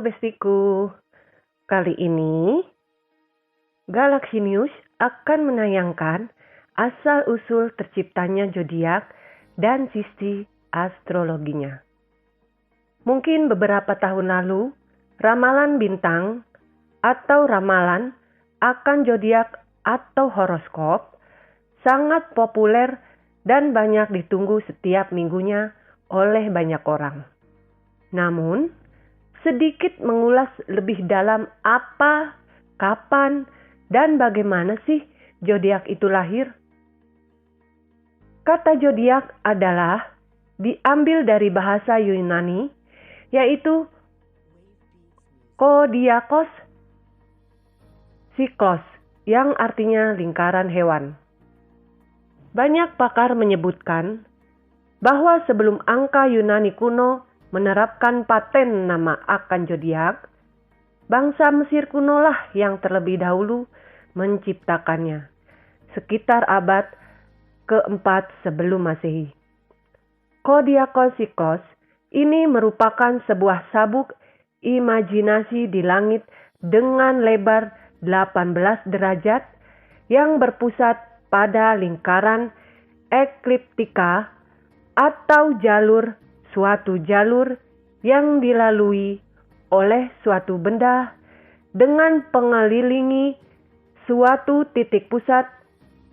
bestiku, kali ini Galaxy News akan menayangkan asal-usul terciptanya zodiak dan sisi astrologinya. Mungkin beberapa tahun lalu, ramalan bintang atau ramalan akan zodiak atau horoskop sangat populer dan banyak ditunggu setiap minggunya oleh banyak orang. Namun, sedikit mengulas lebih dalam apa, kapan, dan bagaimana sih zodiak itu lahir. Kata zodiak adalah diambil dari bahasa Yunani, yaitu Kodiakos Siklos, yang artinya lingkaran hewan. Banyak pakar menyebutkan bahwa sebelum angka Yunani kuno menerapkan paten nama akan zodiak, bangsa Mesir kuno lah yang terlebih dahulu menciptakannya, sekitar abad keempat sebelum Masehi. Kodiakos Siklos ini merupakan sebuah sabuk imajinasi di langit dengan lebar 18 derajat yang berpusat pada lingkaran ekliptika atau suatu jalur yang dilalui oleh suatu benda dengan pengelilingi suatu titik pusat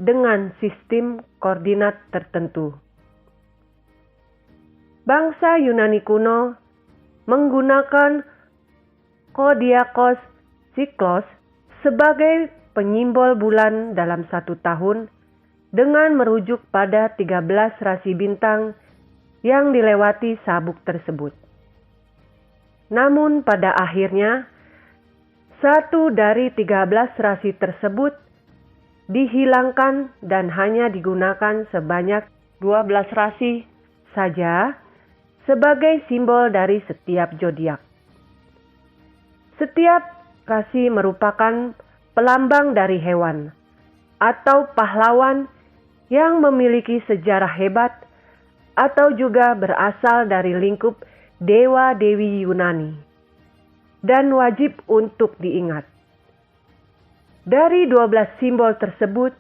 dengan sistem koordinat tertentu. Bangsa Yunani kuno menggunakan Kodiakos Siklos sebagai penyimbol bulan dalam satu tahun dengan merujuk pada 13 rasi bintang yang dilewati sabuk tersebut. Namun pada akhirnya, satu dari 13 rasi tersebut dihilangkan dan hanya digunakan sebanyak 12 rasi saja sebagai simbol dari setiap zodiak. Setiap rasi merupakan pelambang dari hewan atau pahlawan yang memiliki sejarah hebat atau juga berasal dari lingkup dewa-dewi Yunani dan wajib untuk diingat. Dari 12 simbol tersebut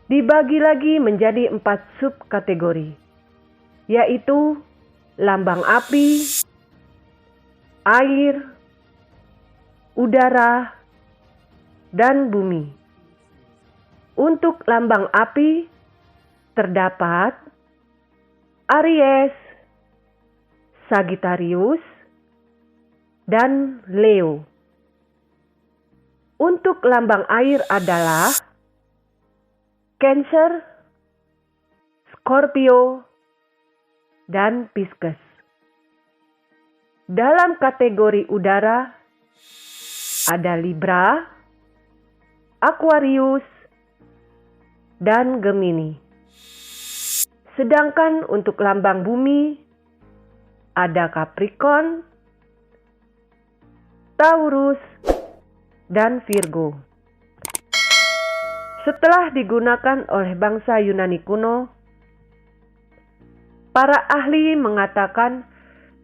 dibagi lagi menjadi 4 subkategori, yaitu lambang api, air, udara, dan bumi. Untuk lambang api terdapat Aries, Sagittarius, dan Leo. Untuk lambang air adalah Cancer, Scorpio, dan Pisces. Dalam kategori udara ada Libra, Aquarius, dan Gemini. Sedangkan untuk lambang bumi ada Capricorn, Taurus, dan Virgo. Setelah digunakan oleh bangsa Yunani kuno, para ahli mengatakan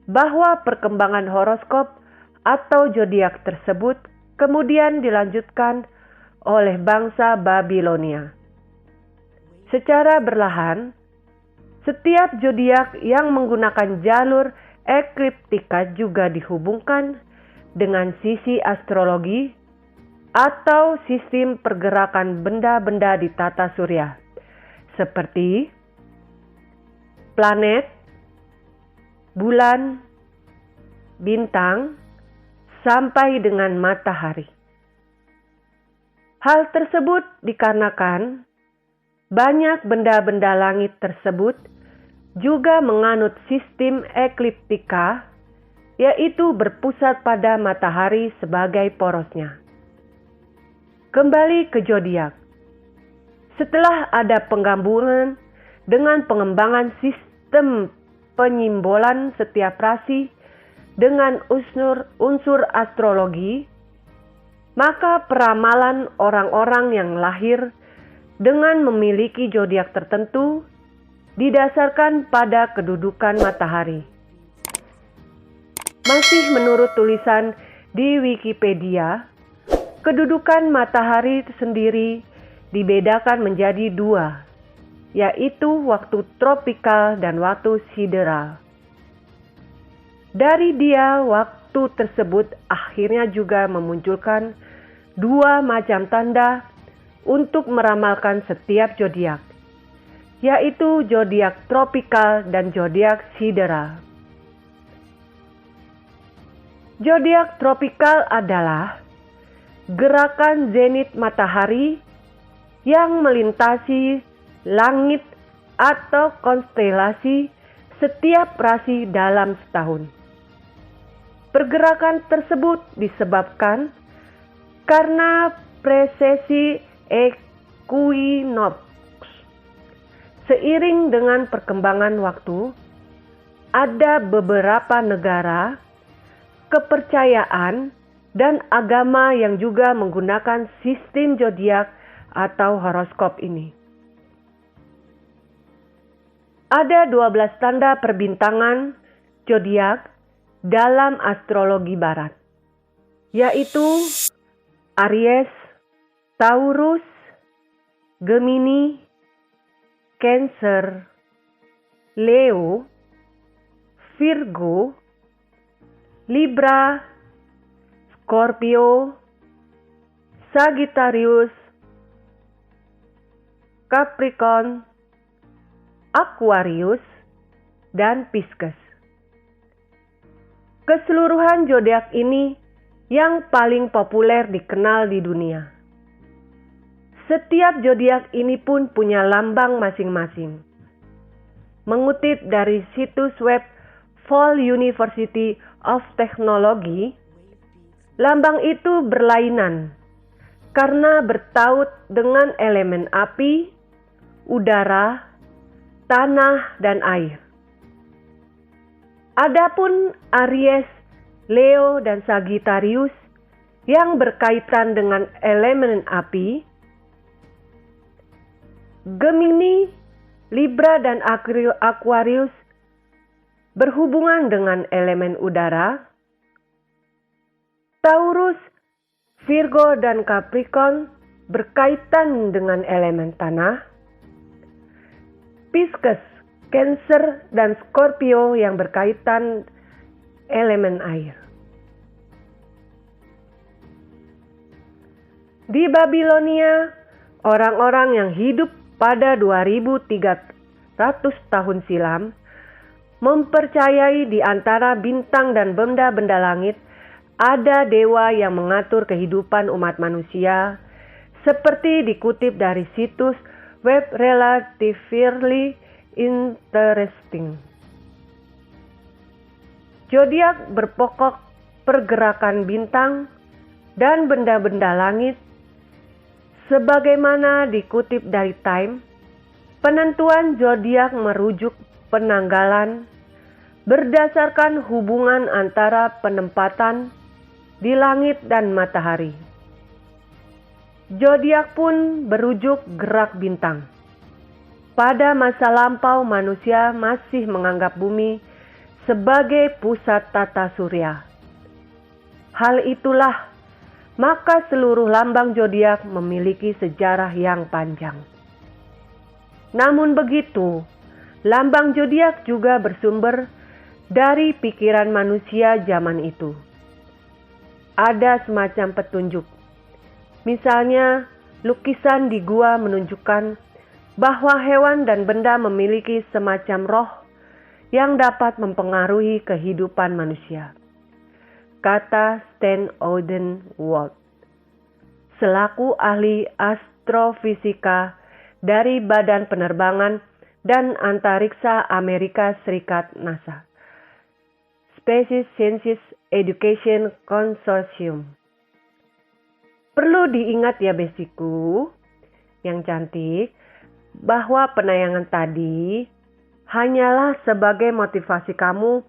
bahwa perkembangan horoskop atau zodiak tersebut kemudian dilanjutkan oleh bangsa Babilonia. Secara berlahan, setiap zodiak yang menggunakan jalur ekliptika juga dihubungkan dengan sisi astrologi atau sistem pergerakan benda-benda di tata surya, seperti planet, bulan, bintang, sampai dengan matahari. Hal tersebut dikarenakan banyak benda-benda langit tersebut juga menganut sistem ekliptika, yaitu berpusat pada matahari sebagai porosnya. Kembali ke zodiak. Setelah ada penggabungan dengan pengembangan sistem penyimbolan setiap rasi dengan unsur astrologi, maka peramalan orang-orang yang lahir dengan memiliki zodiak tertentu didasarkan pada kedudukan matahari. Masih menurut tulisan di Wikipedia, kedudukan matahari sendiri dibedakan menjadi dua, yaitu waktu tropikal dan waktu sideral. Dari dia, waktu tersebut akhirnya juga memunculkan dua macam tanda untuk meramalkan setiap zodiak, yaitu zodiak tropikal dan zodiak sideral. Zodiak tropikal adalah gerakan zenit matahari yang melintasi langit atau konstelasi setiap rasi dalam setahun. Pergerakan tersebut disebabkan karena presesi equinox. Seiring dengan perkembangan waktu, ada beberapa negara, kepercayaan, dan agama yang juga menggunakan sistem zodiak atau horoskop ini. Ada 12 tanda perbintangan zodiak dalam astrologi barat, yaitu Aries, Taurus, Gemini, Cancer, Leo, Virgo, Libra, Scorpio, Sagittarius, Capricorn, Aquarius, dan Pisces. Keseluruhan zodiak ini yang paling populer dikenal di dunia. Setiap zodiak ini pun punya lambang masing-masing. Mengutip dari situs web Fall University of Technology, lambang itu berlainan karena bertaut dengan elemen api, udara, tanah, dan air. Adapun Aries, Leo, dan Sagittarius yang berkaitan dengan elemen api, Gemini, Libra, dan Aquarius berhubungan dengan elemen udara, Taurus, Virgo, dan Capricorn berkaitan dengan elemen tanah, Pisces, Cancer, dan Scorpio yang berkaitan elemen air. Di Babilonia, orang-orang yang hidup pada 2300 tahun silam mempercayai di antara bintang dan benda-benda langit ada dewa yang mengatur kehidupan umat manusia, seperti dikutip dari situs web Relatively Interesting. Zodiak berpokok pergerakan bintang dan benda-benda langit. Sebagaimana dikutip dari Time, penentuan zodiak merujuk penanggalan berdasarkan hubungan antara penempatan di langit dan matahari. Zodiak pun berujuk gerak bintang. Pada masa lampau, manusia masih menganggap bumi sebagai pusat tata surya. Hal itulah maka seluruh lambang zodiak memiliki sejarah yang panjang. Namun begitu, lambang zodiak juga bersumber dari pikiran manusia zaman itu. Ada semacam petunjuk. Misalnya, lukisan di gua menunjukkan bahwa hewan dan benda memiliki semacam roh yang dapat mempengaruhi kehidupan manusia, kata Stan Odenwald, selaku ahli astrofisika dari Badan Penerbangan dan Antariksa Amerika Serikat NASA, Space Sciences Education Consortium. Perlu diingat ya besiku yang cantik, bahwa penayangan tadi hanyalah sebagai motivasi kamu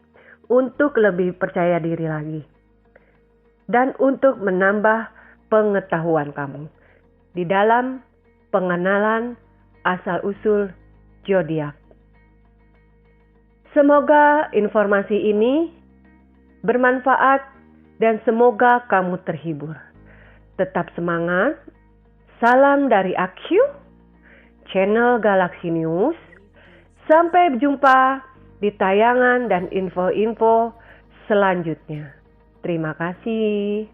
untuk lebih percaya diri lagi dan untuk menambah pengetahuan kamu di dalam pengenalan asal-usul zodiak. Semoga informasi ini bermanfaat, dan semoga kamu terhibur. Tetap semangat. Salam dari Aku, channel Galaxy News. Sampai jumpa di tayangan dan info-info selanjutnya. Terima kasih.